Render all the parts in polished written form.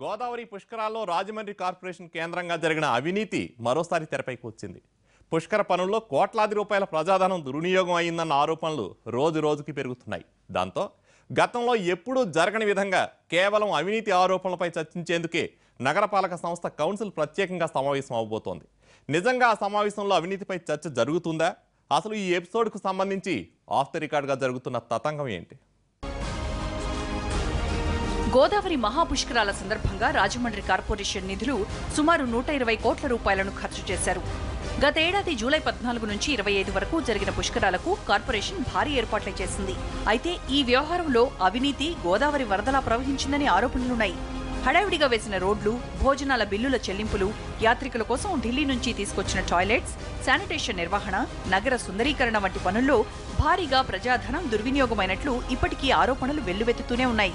Godavari పుష్కరాల్లో Rajahmundry corporation కేంద్రంగా జరిగిన అవినీతి మరోసారి తెరపైకి వచ్చింది. పుష్కర పనుల్లో కోట్లాది రూపాయల ప్రజాధనం దుర్వినియోగం అయిందన్న ఆరోపణలు రోజు రోజుకి పెరుగుతున్నాయి. దాంతో గతంలో ఎప్పుడూ జరగని విధంగా కేవలం అవినీతి ఆరోపణలపై చర్చించేందుకే నగరపాలక సంస్థ కౌన్సిల్ ప్రత్యేకంగా సమావేశం అవబోతోంది. నిజంగా ఆ సమావేశంలో అవినీతిపై చర్చ జరుగుతుందా? అసలు ఈ ఎపిసోడ్కు సంబంధించి ఆఫ్ ది రికార్డ్గా జరుగుతున్న తతంగం ఏంటి? గోదావరి మహాపుష్కరాల సందర్భంగా రాజమండ్రి కార్పొరేషన్ నిధులు సుమారు 120 కోట్ల రూపాయలను ఖర్చు చేశారు. గత ఏడాది జూలై 14 నుంచి 25 వరకు జరిగిన పుష్కరాలకు కార్పొరేషన్ భారీ ఏర్పాట్లే చేసింది. అయితే ఈ వ్యవహారంలో అవినీతి గోదావరి వరదలా ప్రవహించిందని ఆరోపణలున్నాయి. హడావిడిగా వేసిన రోడ్లు, భోజనాల బిల్లుల చెల్లింపులు, యాత్రికుల కోసం ఢిల్లీ నుంచి తీసుకొచ్చిన టాయిలెట్స్, శానిటేషన్ నిర్వహణ, నగర సుందరీకరణ వంటి పనుల్లో భారీగా ప్రజాధనం దుర్వినియోగమైనట్లు ఇప్పటికీ ఆరోపణలు వెల్లువెత్తుతూనే ఉన్నాయి.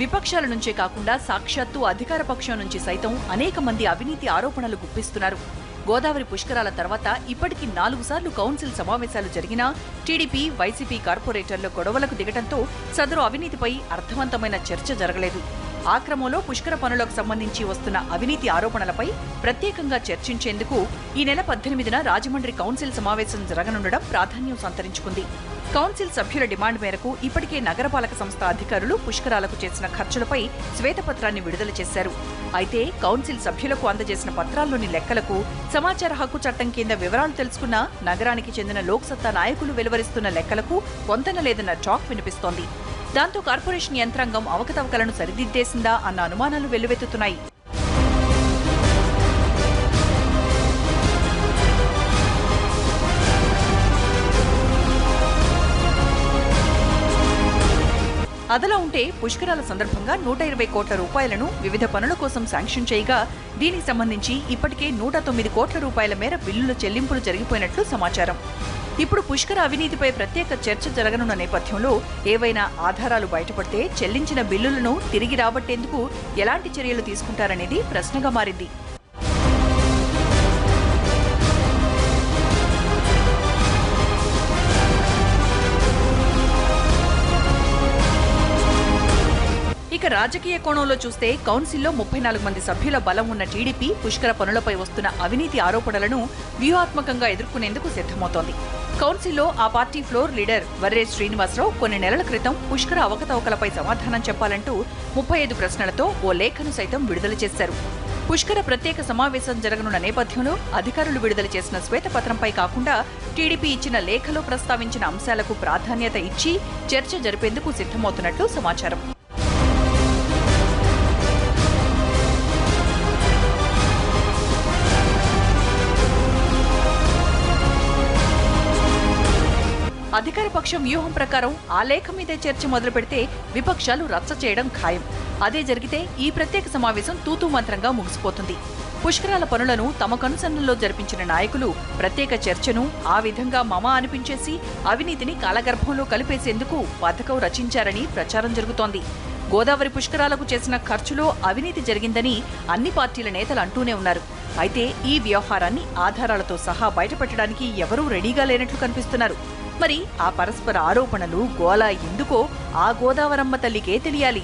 విపక్షాల నుంచే కాకుండా సాక్షాత్తు అధికార పక్షం నుంచి సైతం అనేక మంది అవినీతి ఆరోపణలు గుప్పిస్తున్నారు. గోదావరి పుష్కరాల తర్వాత ఇప్పటికీ 4 సార్లు కౌన్సిల్ సమావేశాలు జరిగినా టీడీపీ, వైసీపీ కార్పొరేటర్లు గొడవలకు దిగడంతో సదరు అవినీతిపై అర్థవంతమైన చర్చ జరగలేదు. ఆ క్రమంలో పుష్కర పనులకు సంబంధించి వస్తున్న అవినీతి ఆరోపణలపై ప్రత్యేకంగా చర్చించేందుకు ఈ నెల 18న రాజమండ్రి కౌన్సిల్ సమావేశం జరగనుండడం ప్రాధాన్యం సంతరించుకుంది. కౌన్సిల్ సభ్యుల డిమాండ్ మేరకు ఇప్పటికే నగరపాలక సంస్థ అధికారులు పుష్కరాలకు చేసిన ఖర్చులపై శ్వేతపత్రాన్ని విడుదల చేశారు. అయితే కౌన్సిల్ సభ్యులకు అందజేసిన పత్రాల్లోని లెక్కలకు సమాచార హక్కు చట్టం కింద వివరాలు తెలుసుకున్న నగరానికి చెందిన లోక్సత్తా నాయకులు వెలువరిస్తున్న లెక్కలకు పొంతన లేదన్న టాక్ వినిపిస్తోంది. దాంతో కార్పొరేషన్ యంత్రాంగం అవకతవకలను సరిదిద్దేసిందా అన్న అనుమానాలు వెల్లువెత్తుతున్నాయి. అదలా ఉంటే పుష్కరాల సందర్భంగా 120 కోట్ల రూపాయలను వివిధ పనుల కోసం శాంక్షన్ చేయగా దీనికి సంబంధించి ఇప్పటికే 109 కోట్ల రూపాయల మేర బిల్లుల చెల్లింపులు జరిగిపోయినట్లు సమాచారం. ఇప్పుడు పుష్కర అవినీతిపై ప్రత్యేక చర్చ జరగనున్న నేపథ్యంలో ఏవైనా ఆధారాలు బయటపడితే చెల్లించిన బిల్లులను తిరిగి రాబట్టేందుకు ఎలాంటి చర్యలు తీసుకుంటారనేది ప్రశ్నగా మారింది. ఇక రాజకీయ కోణంలో చూస్తే కౌన్సిల్లో 34 మంది సభ్యుల బలం ఉన్న టీడీపీ పుష్కర పనులపై వస్తున్న అవినీతి ఆరోపణలను వ్యూహాత్మకంగా ఎదుర్కొనేందుకు సిద్ధమవుతోంది. కౌన్సిల్లో ఆ party floor leader Varre Srinivasarao కొన్ని నెలల క్రితం పుష్కర అవకతవకలపై సమాధానం చెప్పాలంటూ 35 ప్రశ్నలతో ఓ లేఖను సైతం విడుదల చేశారు. పుష్కర ప్రత్యేక సమావేశం జరగనున్న నేపథ్యంలో అధికారులు విడుదల చేసిన శ్వేతపత్రంపై కాకుండా టీడీపీ ఇచ్చిన లేఖలో ప్రస్తావించిన అంశాలకు ప్రాధాన్యత ఇచ్చి చర్చ జరిపేందుకు సిద్ధమవుతున్నట్లు సమాచారం. అధికార పక్షం వ్యూహం ప్రకారం ఆ లేఖ మీదే చర్చ మొదలు పెడితే విపక్షాలు రచ్చ చేయడం ఖాయం. అదే జరిగితే ఈ ప్రత్యేక సమావేశం తూతూ మంత్రంగా ముగిసిపోతుంది. పుష్కరాల పనులను తమ కనుసన్నల్లో జరిపించిన నాయకులు ప్రత్యేక చర్చను ఆ విధంగా మమా అనిపించేసి అవినీతిని కాలగర్భంలో కలిపేసేందుకు పథకం రచించారని ప్రచారం జరుగుతోంది. గోదావరి పుష్కరాలకు చేసిన ఖర్చులో అవినీతి జరిగిందని అన్ని పార్టీల నేతలు అంటూనే ఉన్నారు. అయితే ఈ వ్యవహారాన్ని ఆధారాలతో సహా బయటపెట్టడానికి ఎవరూ రెడీగా లేనట్లు కనిపిస్తున్నారు. మరి ఆ పరస్పర ఆరోపణలు, గోల ఎందుకో ఆ గోదావరమ్మ తల్లికే తెలియాలి.